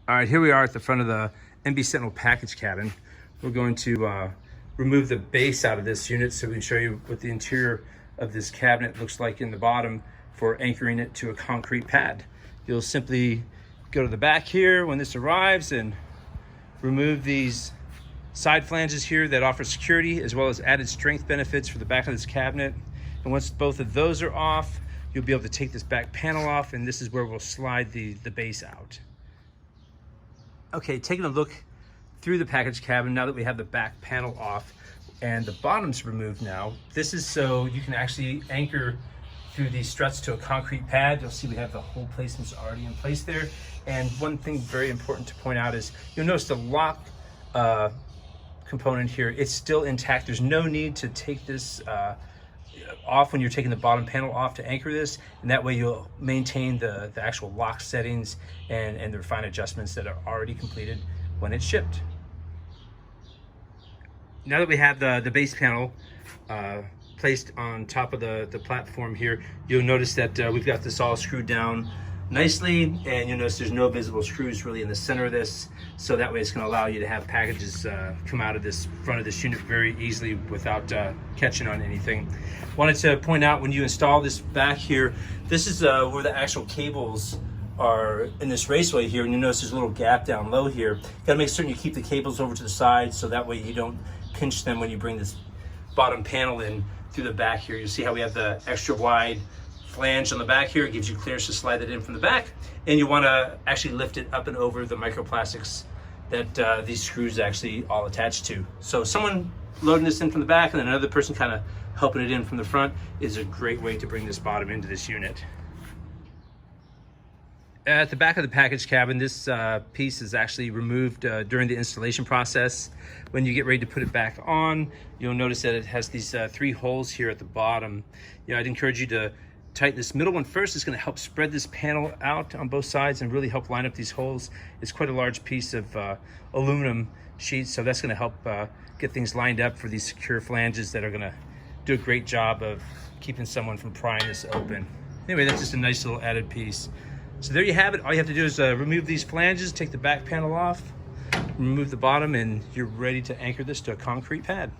All right, here we are at the front of the MB Sentinel package cabin. We're going to remove the base out of this unit so we can show you what the interior of this cabinet looks like in the bottom for anchoring it to a concrete pad. You'll simply go to the back here when this arrives and remove these side flanges here that offer security as well as added strength benefits for the back of this cabinet. And once both of those are off, you'll be able to take this back panel off, and this is where we'll slide the base out. Okay, taking a look through the package cabin now that we have the back panel off and the bottom's removed now. This is so you can actually anchor through these struts to a concrete pad. You'll see we have the hole placements already in place there. And one thing very important to point out is you'll notice the lock component here, it's still intact. There's no need to take this off when you're taking the bottom panel off to anchor this, and that way you'll maintain the actual lock settings and the refined adjustments that are already completed when it's shipped. Now that we have the base panel placed on top of the platform here, you'll notice that we've got this all screwed down nicely, and you'll notice there's no visible screws really in the center of this, so that way it's going to allow you to have packages come out of this front of this unit very easily without catching on anything. Wanted to point out, when you install this back here, this is where the actual cables are in this raceway here, and you notice there's a little gap down low here. You got to make certain you keep the cables over to the side so that way you don't pinch them when you bring this bottom panel in through the back here. You see how we have the extra wide flange on the back here. It gives you clearance to slide that in from the back, and you want to actually lift it up and over the microplastics that these screws actually all attach to. So someone loading this in from the back and then another person kind of helping it in from the front is a great way to bring this bottom into this unit. At the back of the package cabin, this piece is actually removed during the installation process. When you get ready to put it back on, you'll notice that it has these 3 holes here at the bottom. I'd encourage you to tighten this middle one first. It's going to help spread this panel out on both sides and really help line up these holes. It's quite a large piece of aluminum sheet, so that's going to help get things lined up for these secure flanges that are going to do a great job of keeping someone from prying this open. Anyway, that's just a nice little added piece. So there you have it. All you have to do is remove these flanges, take the back panel off, remove the bottom, and you're ready to anchor this to a concrete pad.